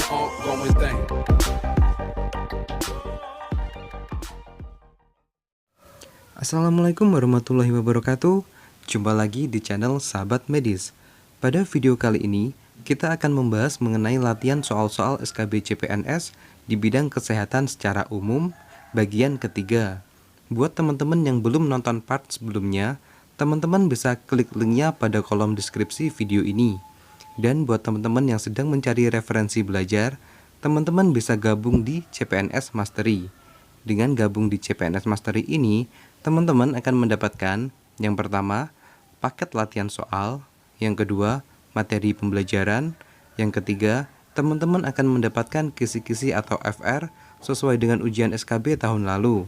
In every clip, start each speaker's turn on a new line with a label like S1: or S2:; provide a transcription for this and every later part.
S1: ongoing thing.
S2: Assalamualaikum warahmatullahi wabarakatuh. Jumpa lagi di channel Sahabat Medis. Pada video kali ini, kita akan membahas mengenai latihan soal-soal SKB CPNS di bidang kesehatan secara umum, bagian ketiga. Buat teman-teman yang belum nonton part sebelumnya, teman-teman bisa klik linknya pada kolom deskripsi video ini. Dan buat teman-teman yang sedang mencari referensi belajar, teman-teman bisa gabung di CPNS Mastery. Dengan gabung di CPNS Mastery ini, teman-teman akan mendapatkan yang pertama, paket latihan soal, yang kedua, materi pembelajaran, yang ketiga, teman-teman akan mendapatkan kisi-kisi atau FR sesuai dengan ujian SKB tahun lalu.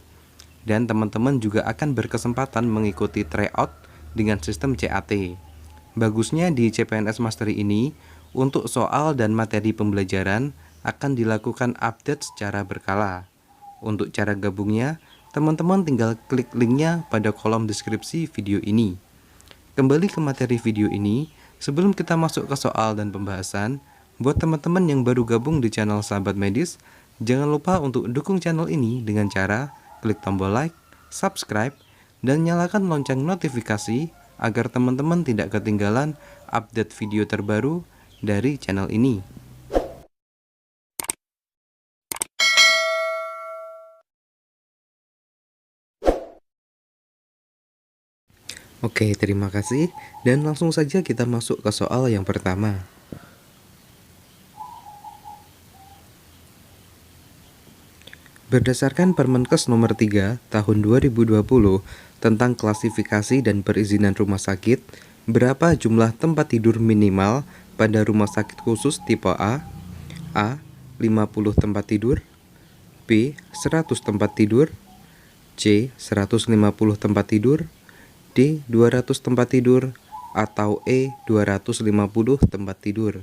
S2: Dan teman-teman juga akan berkesempatan mengikuti tryout dengan sistem CAT. Bagusnya di CPNS Mastery ini, untuk soal dan materi pembelajaran akan dilakukan update secara berkala. Untuk cara gabungnya, teman-teman tinggal klik linknya pada kolom deskripsi video ini. Kembali ke materi video ini, sebelum kita masuk ke soal dan pembahasan, buat teman-teman yang baru gabung di channel Sahabat Medis, jangan lupa untuk dukung channel ini dengan cara klik tombol like, subscribe, dan nyalakan lonceng notifikasi agar teman-teman tidak ketinggalan update video terbaru dari channel ini. Oke, terima kasih. Dan langsung saja kita masuk ke soal yang pertama. Berdasarkan Permenkes nomor 3 tahun 2020 tentang klasifikasi dan perizinan rumah sakit, berapa jumlah tempat tidur minimal pada rumah sakit khusus tipe A? A. 50 tempat tidur, B. 100 tempat tidur, C. 150 tempat tidur, D. 200 tempat tidur, atau E. 250 tempat tidur.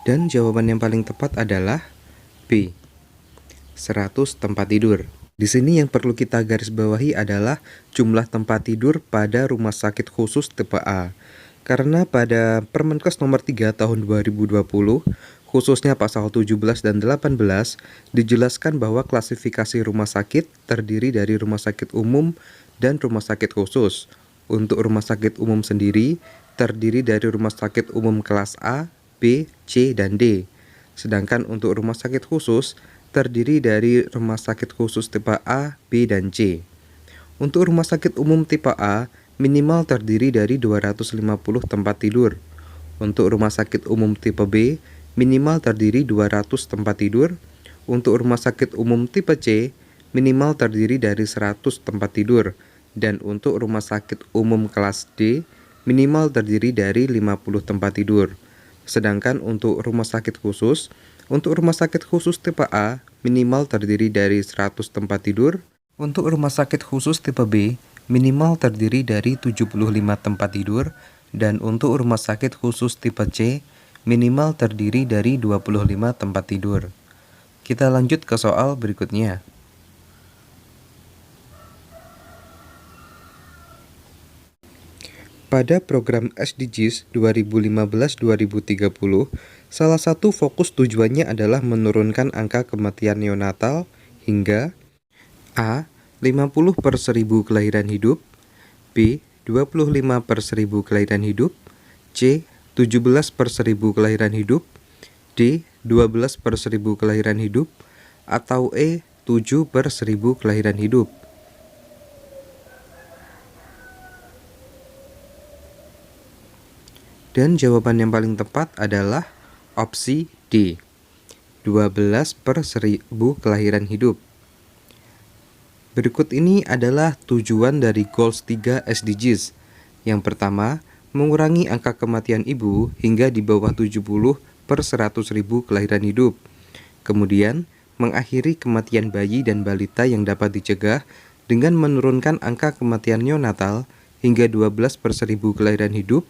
S2: Dan jawaban yang paling tepat adalah B. 100 tempat tidur. Di sini yang perlu kita garis bawahi adalah jumlah tempat tidur pada rumah sakit khusus tipe A. Karena pada Permenkes nomor 3 tahun 2020, khususnya pasal 17 dan 18, dijelaskan bahwa klasifikasi rumah sakit terdiri dari rumah sakit umum dan rumah sakit khusus. Untuk rumah sakit umum sendiri, terdiri dari rumah sakit umum kelas A, B, C, dan D. Sedangkan untuk rumah sakit khusus, terdiri dari rumah sakit khusus tipe A, B, dan C. Untuk rumah sakit umum tipe A, minimal terdiri dari 250 tempat tidur. Untuk rumah sakit umum tipe B, minimal terdiri 200 tempat tidur. Untuk rumah sakit umum tipe C, minimal terdiri dari 100 tempat tidur. Dan untuk rumah sakit umum kelas D, minimal terdiri dari 50 tempat tidur. Sedangkan untuk rumah sakit khusus, tipe A, minimal terdiri dari 100 tempat tidur. Untuk rumah sakit khusus tipe B, minimal terdiri dari 75 tempat tidur. Dan untuk rumah sakit khusus tipe C, minimal terdiri dari 25 tempat tidur. Kita lanjut ke soal berikutnya. Pada program SDGs 2015-2030, salah satu fokus tujuannya adalah menurunkan angka kematian neonatal hingga A. 50 per 1000 kelahiran hidup, B. 25 per 1000 kelahiran hidup, C. 17 per 1000 kelahiran hidup, D. 12 per 1000 kelahiran hidup, atau E. 7 per 1000 kelahiran hidup. Dan jawaban yang paling tepat adalah opsi D. 12 per 1000 kelahiran hidup. Berikut ini adalah tujuan dari Goals 3 SDGs. Yang pertama, mengurangi angka kematian ibu hingga di bawah 70 per 100.000 kelahiran hidup. Kemudian, mengakhiri kematian bayi dan balita yang dapat dicegah dengan menurunkan angka kematian neonatal hingga 12 per 1000 kelahiran hidup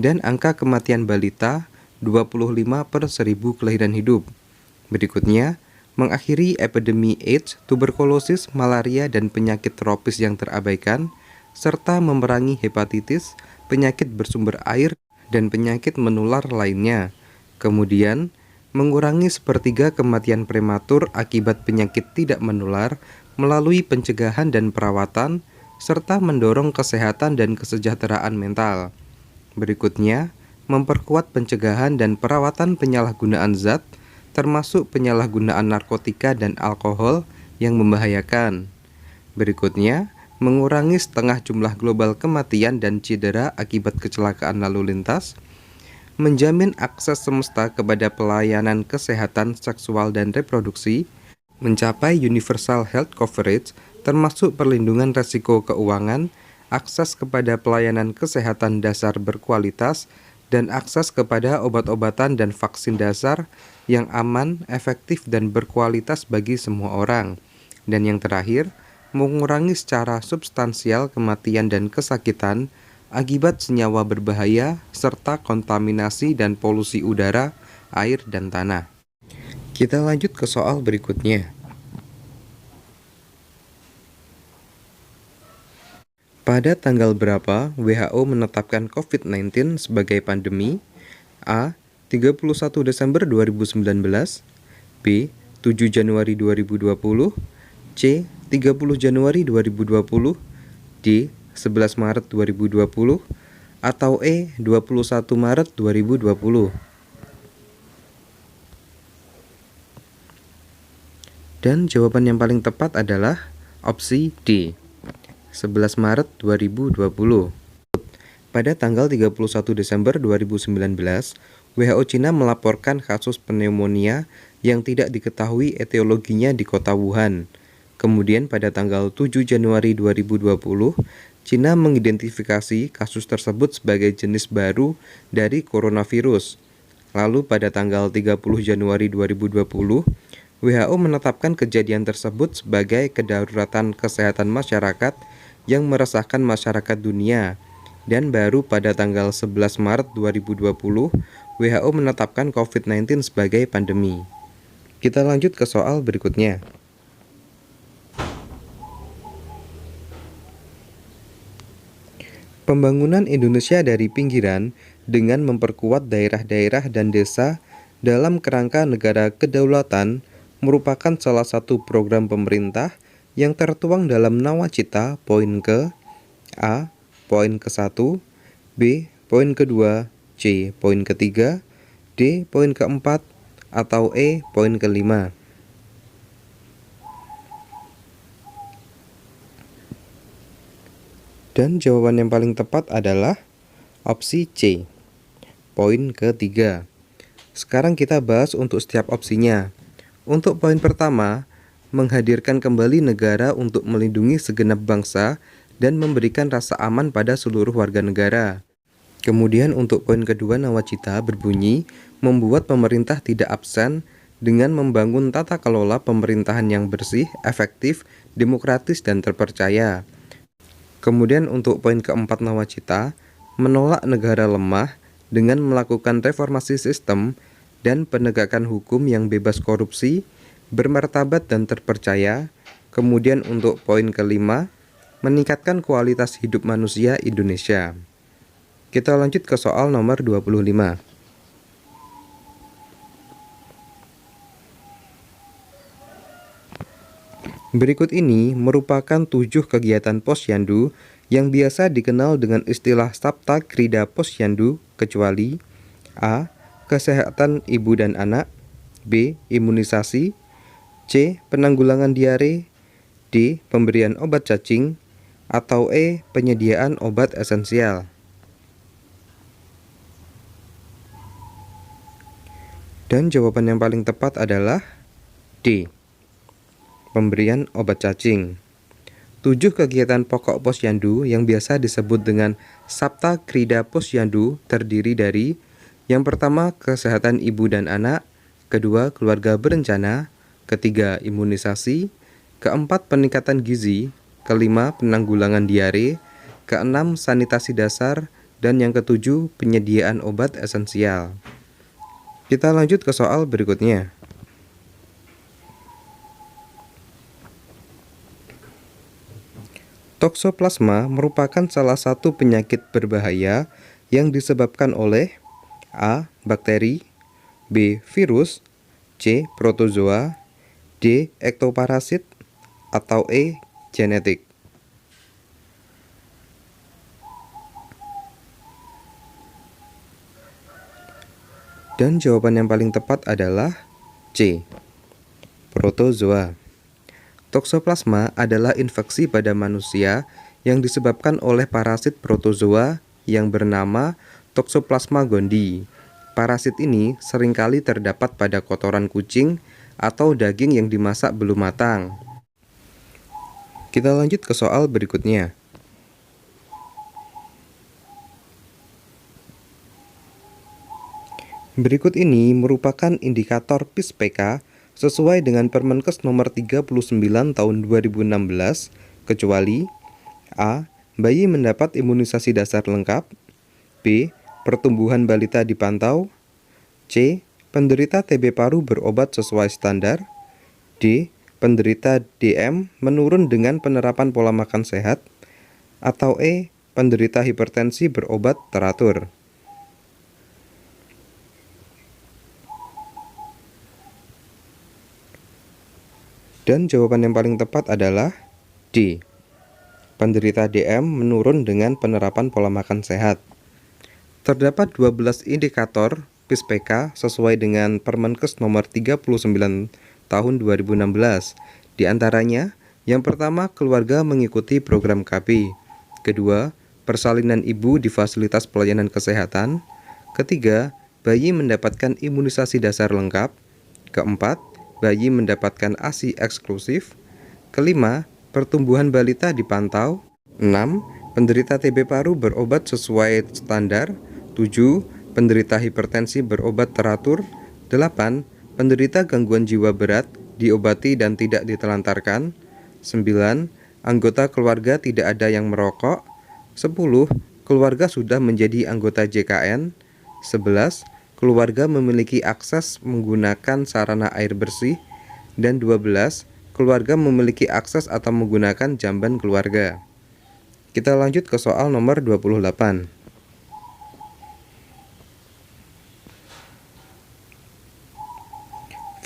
S2: dan angka kematian balita 25 per 1000 kelahiran hidup. Berikutnya, mengakhiri epidemi AIDS, tuberkulosis, malaria, dan penyakit tropis yang terabaikan, serta memerangi hepatitis, penyakit bersumber air, dan penyakit menular lainnya. Kemudian, mengurangi sepertiga kematian prematur akibat penyakit tidak menular melalui pencegahan dan perawatan, serta mendorong kesehatan dan kesejahteraan mental. Berikutnya, memperkuat pencegahan dan perawatan penyalahgunaan zat, termasuk penyalahgunaan narkotika dan alkohol yang membahayakan. Berikutnya, mengurangi setengah jumlah global kematian dan cedera akibat kecelakaan lalu lintas, menjamin akses semesta kepada pelayanan kesehatan seksual dan reproduksi, mencapai universal health coverage, termasuk perlindungan risiko keuangan, akses kepada pelayanan kesehatan dasar berkualitas, dan akses kepada obat-obatan dan vaksin dasar yang aman, efektif, dan berkualitas bagi semua orang. Dan yang terakhir, mengurangi secara substansial kematian dan kesakitan akibat senyawa berbahaya serta kontaminasi dan polusi udara, air, dan tanah. Kita lanjut ke soal berikutnya. Pada tanggal berapa WHO menetapkan COVID-19 sebagai pandemi? A. 31 Desember 2019, B. 7 Januari 2020, C. 30 Januari 2020, D. 11 Maret 2020, atau E. 21 Maret 2020. Dan jawaban yang paling tepat adalah opsi D. 11 Maret 2020. Pada tanggal 31 Desember 2019, WHO Cina melaporkan kasus pneumonia yang tidak diketahui etiologinya di kota Wuhan. Kemudian pada tanggal 7 Januari 2020, Cina mengidentifikasi kasus tersebut sebagai jenis baru dari coronavirus. Lalu pada tanggal 30 Januari 2020, WHO menetapkan kejadian tersebut sebagai kedaruratan kesehatan masyarakat yang meresahkan masyarakat dunia, dan baru pada tanggal 11 Maret 2020 WHO menetapkan COVID-19 sebagai pandemi. Kita lanjut ke soal berikutnya. Pembangunan Indonesia dari pinggiran dengan memperkuat daerah-daerah dan desa dalam kerangka negara kedaulatan merupakan salah satu program pemerintah yang tertuang dalam Nawacita poin ke A. Poin ke-1, B. Poin ke-2, C. Poin ke-3, D. Poin ke-4, atau E. Poin ke-5. Dan jawaban yang paling tepat adalah opsi C. Poin ke-3. Sekarang kita bahas untuk setiap opsinya. Untuk poin pertama, menghadirkan kembali negara untuk melindungi segenap bangsa dan memberikan rasa aman pada seluruh warga negara. Kemudian untuk poin kedua Nawacita berbunyi, membuat pemerintah tidak absen dengan membangun tata kelola pemerintahan yang bersih, efektif, demokratis, dan terpercaya. Kemudian untuk poin keempat Nawacita, menolak negara lemah dengan melakukan reformasi sistem dan penegakan hukum yang bebas korupsi, bermartabat dan terpercaya. Kemudian untuk poin kelima, meningkatkan kualitas hidup manusia Indonesia. Kita lanjut ke soal nomor 25. Berikut ini merupakan 7 kegiatan Posyandu yang biasa dikenal dengan istilah Sabta Krida Posyandu, kecuali A. Kesehatan ibu dan anak, B. Imunisasi, C. Penanggulangan diare, D. Pemberian obat cacing, atau E. Penyediaan obat esensial. Dan jawaban yang paling tepat adalah D. Pemberian obat cacing. 7 kegiatan pokok Posyandu yang biasa disebut dengan Sabta Krida Posyandu terdiri dari: yang pertama, kesehatan ibu dan anak; kedua, keluarga berencana; ketiga, imunisasi; keempat, peningkatan gizi; kelima, penanggulangan diare; keenam, sanitasi dasar; dan yang ketujuh, penyediaan obat esensial. Kita lanjut ke soal berikutnya. Toksoplasma merupakan salah satu penyakit berbahaya yang disebabkan oleh A. Bakteri, B. Virus, C. Protozoa, D. Ektoparasit, atau E. Genetik. Dan jawaban yang paling tepat adalah C. Protozoa. Toksoplasma adalah infeksi pada manusia yang disebabkan oleh parasit protozoa yang bernama Toxoplasma gondii. Parasit ini seringkali terdapat pada kotoran kucing atau daging yang dimasak belum matang. Kita lanjut ke soal berikutnya. Berikut ini merupakan indikator PIS-PK sesuai dengan Permenkes nomor 39 tahun 2016, kecuali A. Bayi mendapat imunisasi dasar lengkap, B. Pertumbuhan balita dipantau, C. Penderita TB paru berobat sesuai standar, D. Penderita DM menurun dengan penerapan pola makan sehat, atau E. Penderita hipertensi berobat teratur. Dan jawaban yang paling tepat adalah D. Penderita DM menurun dengan penerapan pola makan sehat. Terdapat 12 indikator PIS-PK sesuai dengan Permenkes nomor 39 tahun 2016. Di antaranya, yang pertama, keluarga mengikuti program KB. Kedua, persalinan ibu di fasilitas pelayanan kesehatan. Ketiga, bayi mendapatkan imunisasi dasar lengkap. Keempat, bayi mendapatkan ASI eksklusif. Kelima, pertumbuhan balita dipantau. 6. Penderita TB paru berobat sesuai standar. 7. Penderita hipertensi berobat teratur. 8. Penderita gangguan jiwa berat diobati dan tidak ditelantarkan. 9. Anggota keluarga tidak ada yang merokok. 10. Keluarga sudah menjadi anggota JKN. 11. Keluarga memiliki akses menggunakan sarana air bersih. Dan 12. Keluarga memiliki akses atau menggunakan jamban keluarga. Kita lanjut ke soal nomor 28.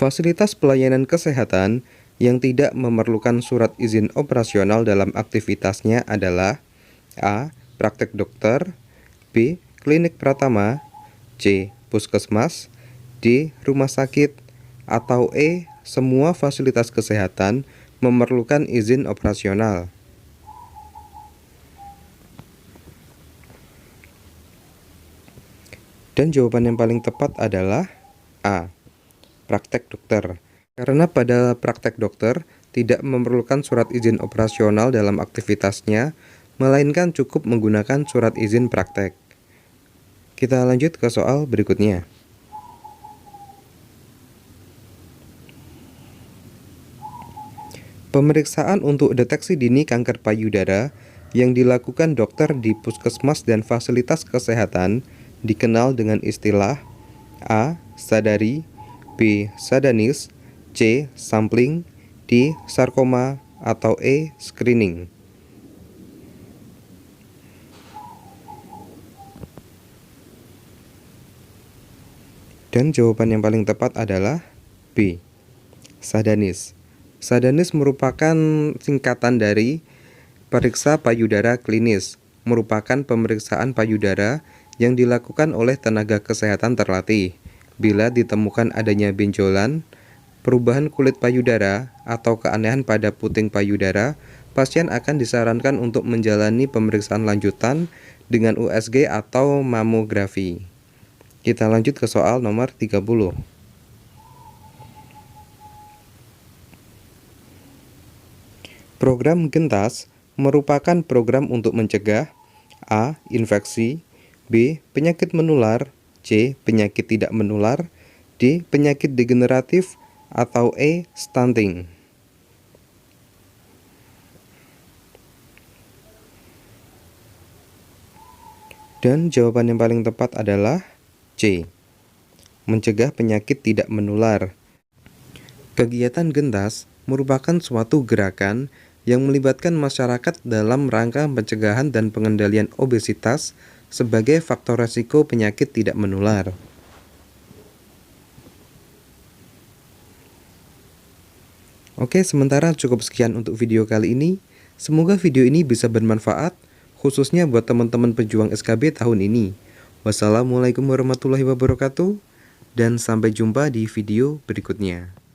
S2: Fasilitas pelayanan kesehatan yang tidak memerlukan surat izin operasional dalam aktivitasnya adalah A. Praktek dokter, B. Klinik Pratama, C. Puskesmas, D. Rumah sakit, atau E. Semua fasilitas kesehatan memerlukan izin operasional. Dan jawaban yang paling tepat adalah A. Praktek dokter. Karena pada praktek dokter tidak memerlukan surat izin operasional dalam aktivitasnya, melainkan cukup menggunakan surat izin praktek. Kita lanjut ke soal berikutnya. Pemeriksaan untuk deteksi dini kanker payudara yang dilakukan dokter di puskesmas dan fasilitas kesehatan dikenal dengan istilah A. Sadari, B. Sadanis, C. Sampling, D. Sarkoma, atau E. Screening. Dan jawaban yang paling tepat adalah B. Sadanis. Sadanis merupakan singkatan dari periksa payudara klinis, merupakan pemeriksaan payudara yang dilakukan oleh tenaga kesehatan terlatih. Bila ditemukan adanya benjolan, perubahan kulit payudara, atau keanehan pada puting payudara, pasien akan disarankan untuk menjalani pemeriksaan lanjutan dengan USG atau mamografi. Kita lanjut ke soal nomor 30. Program Gentas merupakan program untuk mencegah A. Infeksi, B. Penyakit menular, C. Penyakit tidak menular, D. Penyakit degeneratif, atau E. Stunting. Dan jawaban yang paling tepat adalah C. Mencegah penyakit tidak menular. Kegiatan Gentas merupakan suatu gerakan yang melibatkan masyarakat dalam rangka pencegahan dan pengendalian obesitas sebagai faktor resiko penyakit tidak menular. Oke, sementara cukup sekian untuk video kali ini. Semoga video ini bisa bermanfaat, khususnya buat teman-teman pejuang SKB tahun ini. Wassalamualaikum warahmatullahi wabarakatuh, dan sampai jumpa di video berikutnya.